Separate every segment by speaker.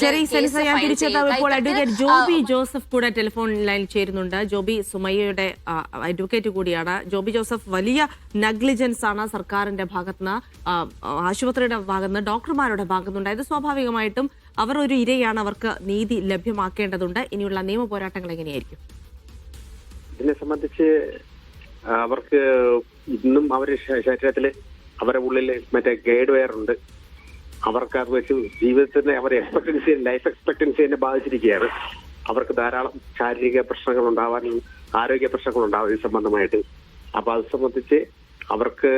Speaker 1: ശരി സെനിസ, ഞാൻ തിരിച്ചെത്താം. ഇപ്പോൾ അഡ്വക്കേറ്റ് ജോബി ജോസഫ് കൂടെ ടെലിഫോൺ ലൈനിൽ ചേരുന്നുണ്ട്. ജോബി സുമയ്യയുടെ അഡ്വക്കേറ്റ് കൂടിയാണ്. ജോബി ജോസഫ്, വലിയ നെഗ്ലിജൻസ് ആണ് സർക്കാരിന്റെ ഭാഗത്തുനിന്ന്, ആശുപത്രിയുടെ ഭാഗത്തുനിന്ന്, ഡോക്ടർമാരുടെ ഭാഗത്തുനിന്നുണ്ടായത്. സ്വാഭാവികമായിട്ടും അവർ ഒരു ഇരയാണ്, അവർക്ക് നീതി ലഭ്യമാക്കേണ്ടതുണ്ട്. ഇനിയുള്ള നിയമ പോരാട്ടങ്ങൾ എങ്ങനെയായിരിക്കും?
Speaker 2: ഇതിനെ സംബന്ധിച്ച് അവർക്ക് ഇന്നും അവരുടെ ശരീരത്തിൽ അവരുടെ ഉള്ളിൽ മറ്റേ ഗൈഡ് വയർ ഉണ്ട്. അവർക്ക് അത് വെച്ച് ജീവിതത്തിന്റെ അവരുടെ ലൈഫ് എക്സ്പെക്ടൻസി തന്നെ ബാധിച്ചിരിക്കുകയാണ്. അവർക്ക് ധാരാളം ശാരീരിക പ്രശ്നങ്ങൾ ഉണ്ടാവാനും ആരോഗ്യ പ്രശ്നങ്ങൾ ഉണ്ടാവും ഇത് സംബന്ധമായിട്ട്. അപ്പൊ അത് സംബന്ധിച്ച് അവർക്ക്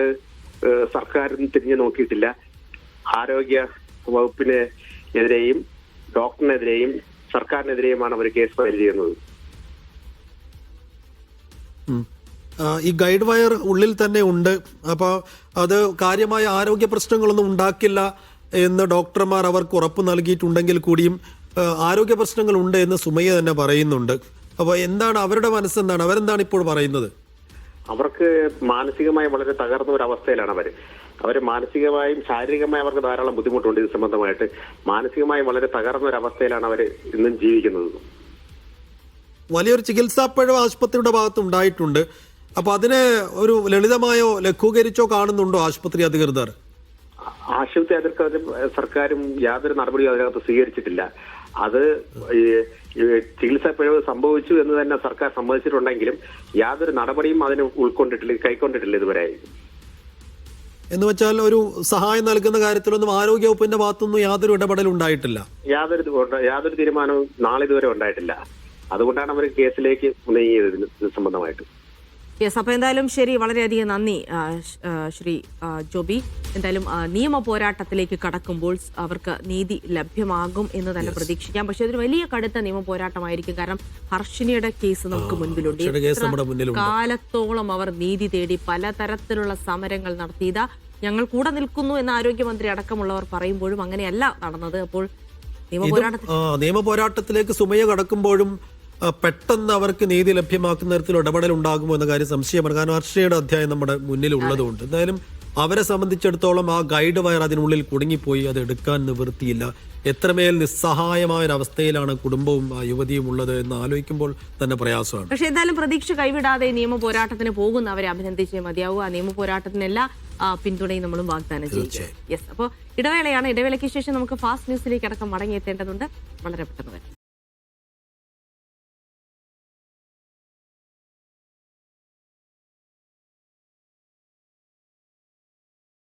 Speaker 2: സർക്കാരും തിരിഞ്ഞു നോക്കിയിട്ടില്ല. ആരോഗ്യ വകുപ്പിന് എതിരെയും ഡോക്ടറിനെതിരെയും സർക്കാരിനെതിരെയുമാണ് അവർ കേസ് ഫയൽ ചെയ്യുന്നത്.
Speaker 3: ഈ ഗൈഡ് വയർ ഉള്ളിൽ തന്നെ ഉണ്ട്. അപ്പോൾ അത് കാര്യമായ ആരോഗ്യ പ്രശ്നങ്ങളൊന്നും ഉണ്ടാക്കില്ല എന്ന് ഡോക്ടർമാർ അവർക്ക് ഉറപ്പ് നൽകിയിട്ടുണ്ടെങ്കിൽ കൂടിയും ആരോഗ്യ പ്രശ്നങ്ങൾ ഉണ്ട് എന്ന് സുമയ്യ തന്നെ പറയുന്നുണ്ട്. അപ്പോൾ എന്താണ് അവരുടെ മനസ്സെന്താണ്, അവരെന്താണ് ഇപ്പോൾ പറയുന്നത്?
Speaker 2: അവർക്ക് മാനസികമായി വളരെ തകർന്ന ഒരു അവസ്ഥയിലാണ് അവര് മാനസികമായും ശാരീരികമായും അവർക്ക് ധാരാളം ബുദ്ധിമുട്ടുണ്ട്. ഇത് സംബന്ധമായിട്ട് മാനസികമായി വളരെ തകർന്ന ഒരു അവസ്ഥയിലാണ് അവർ ഇന്നും ജീവിക്കുന്നത്.
Speaker 3: വലിയൊരു ചികിത്സാപ്പിഴവ് ആശുപത്രിയുടെ ഭാഗത്ത് ഉണ്ടായിട്ടുണ്ട്. അപ്പൊ അതിനെ ഒരു ലളിതമായോ ലഘൂകരിച്ചോ കാണുന്നുണ്ടോ ആശുപത്രി അധികൃതർ?
Speaker 2: ആശുപത്രി അധികൃതരും സർക്കാരും യാതൊരു നടപടിയും അതിനകത്ത് സ്വീകരിച്ചിട്ടില്ല. അത് ചികിത്സാ പിഴവ് സംഭവിച്ചു എന്ന് തന്നെ സർക്കാർ സമ്മതിച്ചിട്ടുണ്ടെങ്കിലും യാതൊരു നടപടിയും അതിന് കൈക്കൊണ്ടിട്ടില്ല ഇതുവരെ.
Speaker 3: എന്ന് വെച്ചാൽ ഒരു സഹായം നൽകുന്ന കാര്യത്തിലൊന്നും ആരോഗ്യവകുപ്പിന്റെ ഭാഗത്തൊന്നും യാതൊരു ഇടപെടൽ ഉണ്ടായിട്ടില്ല.
Speaker 2: യാതൊരു തീരുമാനവും നാളെ ഇതുവരെ ഉണ്ടായിട്ടില്ല. അതുകൊണ്ടാണ് അവർ കേസിലേക്ക് നീങ്ങിയത് ഇത് സംബന്ധമായിട്ട്.
Speaker 1: യെസ്, അപ്പോൾ എന്തായാലും ശരി, വളരെയധികം നന്ദി ശ്രീ ജോബി. എന്തായാലും നിയമ പോരാട്ടത്തിലേക്ക് കടക്കുമ്പോൾ അവർക്ക് നീതി ലഭ്യമാകും എന്ന് തന്നെ പ്രതീക്ഷിക്കാം. പക്ഷെ അതൊരു വലിയ കടുത്ത നിയമ പോരാട്ടമായിരിക്കും. കാരണം ഹർഷിനിയുടെ കേസ് നമുക്ക് മുൻപിലുണ്ട്. കാലത്തോളം അവർ നീതി തേടി പലതരത്തിലുള്ള സമരങ്ങൾ നടത്തിയത്. ഞങ്ങൾ കൂടെ നിൽക്കുന്നു എന്ന് ആരോഗ്യമന്ത്രി അടക്കമുള്ളവർ പറയുമ്പോഴും അങ്ങനെയല്ല നടന്നത്. അപ്പോൾ
Speaker 3: നിയമ പോരാട്ടത്തിലേക്ക് സുമയ്യ കടക്കുമ്പോഴും പെട്ടെന്ന് അവർക്ക് നീതി ലഭ്യമാക്കുന്ന തരത്തിൽ ഇടപെടൽ ഉണ്ടാകുമോ എന്ന കാര്യം സംശയമാണ്. കാരണം ഹർഷയുടെ അധ്യായം നമ്മുടെ മുന്നിലുള്ളതുകൊണ്ട് എന്തായാലും അവരെ സംബന്ധിച്ചിടത്തോളം ആ ഗൈഡ് വയർ അതിനുള്ളിൽ കുടുങ്ങിപ്പോയി, അത് എടുക്കാൻ നിവൃത്തിയില്ല. എത്രമേൽ നിസ്സഹായമായ ഒരു അവസ്ഥയിലാണ് കുടുംബവും ആ യുവതിയും ഉള്ളത് എന്ന് ആലോചിക്കുമ്പോൾ തന്നെ പ്രയാസമാണ്.
Speaker 1: പക്ഷെ എന്തായാലും പ്രതീക്ഷ കൈവിടാതെ നിയമ പോരാട്ടത്തിന് പോകുന്നവരെ അഭിനന്ദിച്ചേ മതിയാവൂ. ആ നിയമ പോരാട്ടത്തിന് എല്ലാ പിന്തുണയും നമ്മളും വാഗ്ദാനം ചെയ്യും. യെസ്, അപ്പോൾ ഇടവേളയാണ്. ഇടവേളയ്ക്ക് ശേഷം നമുക്ക് ഫാസ്റ്റ് ന്യൂസിലേക്ക് അടക്കം മടങ്ങിയെത്തേണ്ടതുണ്ട്. വളരെ പെട്ടെന്ന് വരും.